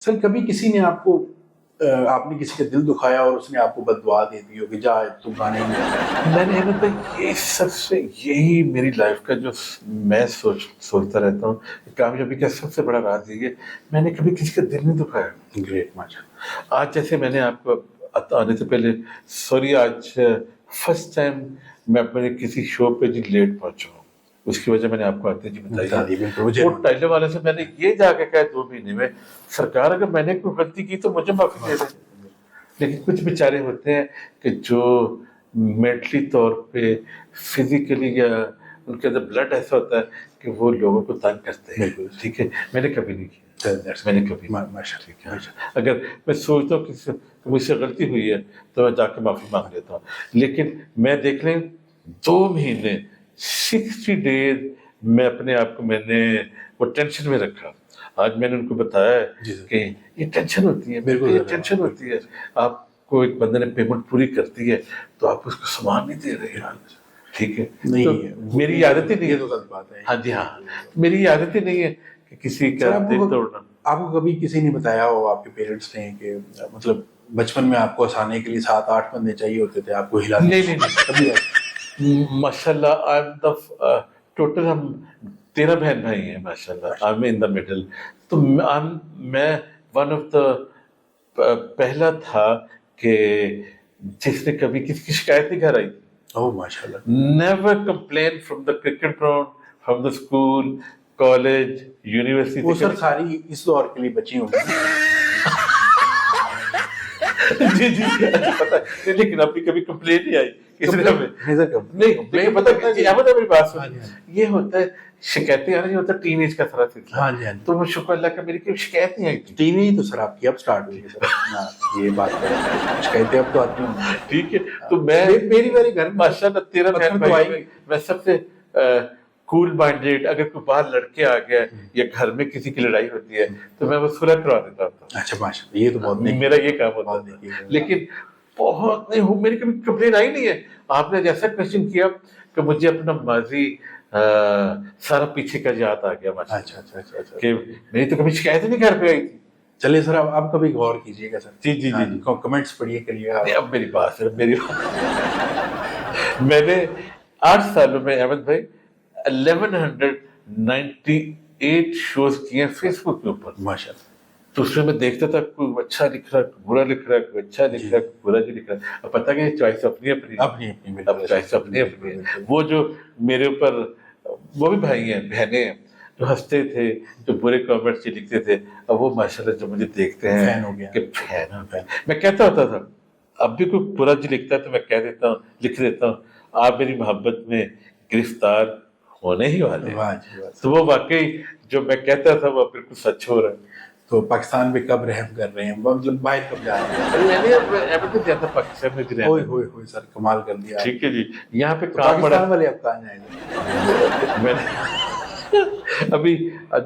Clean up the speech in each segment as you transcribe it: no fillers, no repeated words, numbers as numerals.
سر کبھی کسی نے آپ کو آپ نے کسی کا دل دکھایا اور اس نے آپ کو بد دعا دے دی ہو کہ جا تم گانے میں نے احمد بھائی یہ سب سے یہی میری لائف کا جو میں سوچتا رہتا ہوں کہ کامیابی کا سب سے بڑا راز یہ ہے میں نے کبھی کسی کا دل نہیں دکھایا. گریٹ ماشاء آج جیسے میں نے آپ کو آنے سے پہلے سوری آج فرسٹ ٹائم میں اپنے کسی شو پہ جی لیٹ پہنچا ہوں. اس کی وجہ میں نے آپ کو آتے جی بتائی ہے. وہ ٹائلر والے سے میں نے یہ جا کے کہا 2 مہینے میں سرکار اگر میں نے کوئی غلطی کی تو مجھے معافی دے دیں. لیکن کچھ بیچارے ہوتے ہیں کہ جو مینٹلی طور پہ فزیکلی یا ان کے اندر بلڈ ایسا ہوتا ہے کہ وہ لوگوں کو تنگ کرتے ہیں. ٹھیک ہے میں نے کبھی نہیں کیا. میں نے کبھی ٹھیک ہے. اگر میں سوچتا ہوں کہ مجھ سے غلطی ہوئی ہے تو میں جا کے معافی مانگ لیتا ہوں. لیکن میں دیکھ لیں 2 مہینے 60 days میں اپنے آپ کو میں نے وہ ٹینشن میں رکھا. آج میں نے ان کو بتایا کہ یہ ٹینشن ہوتی ہے. بالکل یہ ٹینشن ہوتی ہے. آپ کو ایک بندے نے پیمنٹ پوری کرتی ہے تو آپ اس کو سامان نہیں دے رہے ہیں. ٹھیک ہے میری عادت ہی نہیں ہے. ہاں جی ہاں میری عادت ہی نہیں ہے کہ کسی کا دل توڑنا. آپ کو کبھی کسی نے بتایا ہو آپ کے پیرنٹس نے کہ مطلب بچپن میں آپ کو ہنسانے کے لیے 7-8 بندے چاہیے ہوتے تھے آپ کو ہلانے؟ نہیں ماشاء اللہ ٹوٹل ہم 13 بہن بھائی ہیں ماشاء اللہ. I am in the middle. تو میں ون آف دا پہلا تھا کہ جس نے کبھی کسی کی شکایت نہیں کرائی. اوہ ماشاء اللہ. Never complain from the cricket ground from the school college university. وہ سر ساری اس دور کے لیے بچی ہوں جی جی پتا ہے لیکن ابھی کبھی کمپلین نہیں آئی اس لیے نہیں پتا میری بات سن. یہ ہوتا ہے شکایتیں آ رہی ہوتا ہے ٹین ایج کا سارا سلسلہ. تو وہ شکر اللہ کا میری کوئی شکایت نہیں آئی تھی. ٹین ایج تو سر آپ کی اب سٹارٹ ہوئی ہے سر. یہ بات شکایتیں اب تو آتی ہیں. ٹھیک ہے تو میں میری گھر ماشاء اللہ 13 بہن بھائی میں سب سے کول مائنڈیڈ. اگر کوئی باہر لڑکے آ گیا یا گھر میں کسی کی لڑائی ہوتی ہے تو میں وہ صلح کروا دیتا تھا. اچھا ماشاء اللہ یہ تو بہت میرا یہ کام ہوتا ہے. لیکن بہت نہیں ہوں میری کبھی کمپلین آئی نہیں ہے. آپ نے جیسا کوشچن کیا کہ مجھے اپنا ماضی سارا پیچھے کا یاد آ گیا کہ میری تو کبھی شکایت نہیں گھر پہ آئی تھی. چلے سر اب کبھی غور کیجیے گا سر. جی جی جی کمنٹس پڑھیے کریے گا. اب میری بات سر میں نے 8 سالوں میں احمد بھائی 1198 شوز کیے ہیں فیس بک کے اوپر ماشاء اللہ. تو اس میں میں دیکھتا تھا کوئی اچھا لکھ رہا ہے کوئی برا لکھ رہا ہے کوئی اچھا لکھ رہا ہے کوئی برا لکھ رہا ہے. اب پتہ کہ چوائس اپنی چوائس اپنی اپنی ہے. وہ جو میرے اوپر وہ بھی بھائی ہیں بہنیں ہیں جو ہنستے تھے جو برے کامنٹس لکھتے تھے. اب وہ ماشاء اللہ جو مجھے دیکھتے ہیں کہ فین ہو گیا. میں کہتا ہوتا تھا اب بھی کوئی برا جو لکھتا ہے تو میں کہہ دیتا ہوں لکھ دیتا ہوں آپ میری محبت میں گرفتار ہونے ہی والے. تو وہ واقعی جو میں کہتا تھا وہ بالکل سچ ہو رہا ہے. تو پاکستان پہ کب رحم کر رہے ہیں مطلب باہر کب جا رہے ہیں؟ میں نے زیادہ پاکستان میں رہا. ہوئے سر کمال کر دیا. ٹھیک ہے جی یہاں پہ پاکستان والے اب کہاں جائیں؟ میں نے ابھی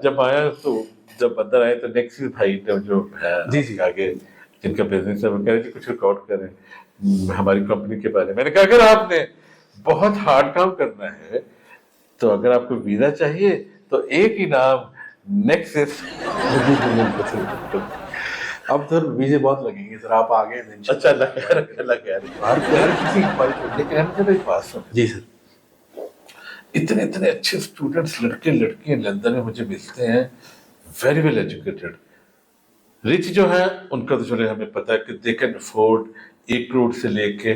جب آیا تو جب اندر آئے تو نیکسٹ بھائی جو ہے آگے جن کا بزنس ہے وہ کہہ رہے تھے کچھ ریکارڈ کریں ہماری کمپنی کے بارے میں. میں نے کہا اگر آپ نے بہت ہارڈ کام کرنا ہے تو اگر آپ کو ویزا چاہیے تو ایک ہی نام نیکسس. اب سر ویزے بہت لگیں گے سر آپ آگے ہیں. اچھا اللہ خیر لیکن پاس جی سر اتنے اچھے اسٹوڈنٹس لڑکے لڑکیاں لندن میں مجھے ملتے ہیں ویری ویل ایجوکیٹڈ. رچ جو ہیں ان کا تو چلے ہمیں پتہ ہے کہ دے کین افورڈ 1 کروڑ سے لے کے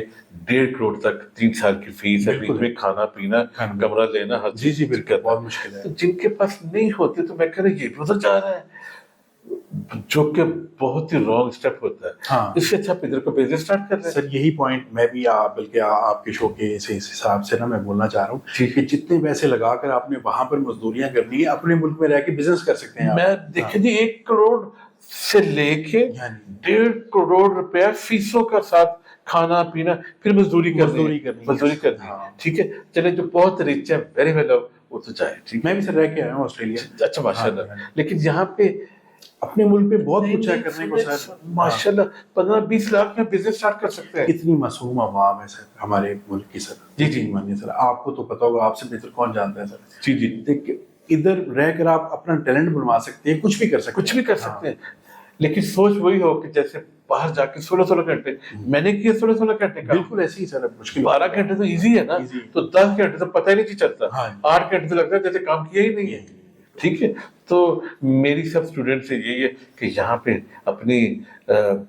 1.5 کروڑ تک 3 سال کی فیس ہے. بیچ میں کھانا پینا کمرہ لینا ہر جی بالکل بہت مشکل ہے. جن کے پاس نہیں ہوتے تو میں کہہ رہا یہ بھی ادھر جا رہا ہے جو کہ بہت ہی رانگ اسٹیپ ہوتا ہے. اس سے اچھا ادھر کو بزنس اسٹارٹ کر رہے ہیں. سر یہی پوائنٹ میں بھی بلکہ آپ کے شو کے اس حساب سے نا میں بولنا چاہ رہا ہوں کہ جتنے پیسے لگا کر آپ نے وہاں پر مزدوریاں کرنی ہے اپنے ملک میں رہ کے بزنس کر سکتے ہیں. میں دیکھیں جی 1 کروڑ سے لے کے 1.5 کروڑ روپیہ فیسوں کا ساتھ کھانا پینا پھر مزدوری کرنی. ٹھیک ہے چلے جو بہت رچ ہے ویری ویل وہ تو چاہے. میں بھی سر رہ کے آیا ہوں آسٹریلیا. اچھا ماشاء اللہ. لیکن یہاں پہ اپنے ملک پہ بہت کچھ ہے کرنے کو سر. ماشاء اللہ 15-20 لاکھ میں بزنس اسٹارٹ کر سکتے ہیں. اتنی معصوم عوام ہے سر ہمارے ملک کی سر. جی مانیے سر آپ کو تو پتا ہوگا آپ سے بہتر کون جانتا ہے سر. جی دیکھ ادھر رہ کر آپ اپنا ٹیلنٹ بنوا سکتے ہیں کچھ بھی کر سکتے ہیں. ہیں لیکن سوچ وہی ہو کہ جیسے باہر جا کے 16 گھنٹے میں نے کیے 16 گھنٹے کا بالکل ایسے ہی سر مشکل 12 گھنٹے تو ایزی ہے نا Easy. تو 10 گھنٹے تو پتہ ہی نہیں چلتا ہاں. 8 گھنٹے تو لگتا ہے جیسے کام کیا ہی نہیں ہے ٹھیک ہے تو میری سب اسٹوڈنٹ سے یہی ہے کہ یہاں پہ اپنی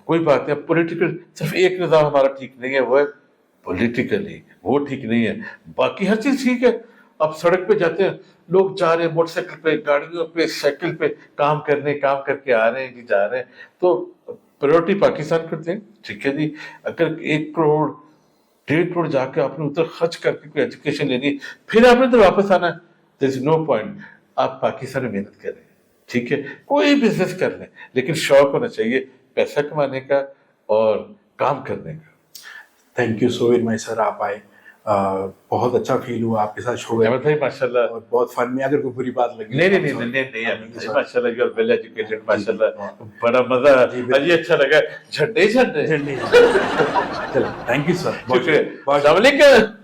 کوئی بات نہیں پولیٹیکل صرف ایک نظام ہمارا ٹھیک نہیں ہے وہ ہے پولیٹیکلی وہ ٹھیک نہیں ہے باقی ہر چیز ٹھیک ہے اب سڑک پہ جاتے ہیں لوگ جا رہے ہیں موٹر سائیکل پہ گاڑیوں پہ سائیکل پہ کام کر کے آ رہے ہیں جی جا رہے ہیں تو پریورٹی پاکستان کرتے ہیں ٹھیک ہے جی اگر 1 کروڑ 1.5 کروڑ جا کے آپ نے ادھر خرچ کر کے کوئی ایجوکیشن لینی ہے پھر آپ نے ادھر واپس آنا ہے دیر از نو پوائنٹ آپ پاکستان میں محنت کریں ٹھیک ہے کوئی بزنس کر لیں لیکن شوق ہونا چاہیے پیسہ کمانے کا اور کام کرنے کا thank you so very much sir آپ آئے بہت اچھا فیل ہوا آپ کے ساتھ شو احمد بھائی ماشاء اللہ اور بہت فن میں اگر کوئی بری بات لگی نہیں ماشاء اللہ یو آر ویل ایجوکیٹڈ ماشاء اللہ بڑا مزہ جی اچھا لگا جھنڈے چلو تھینک یو سر شکریہ السلام علیکم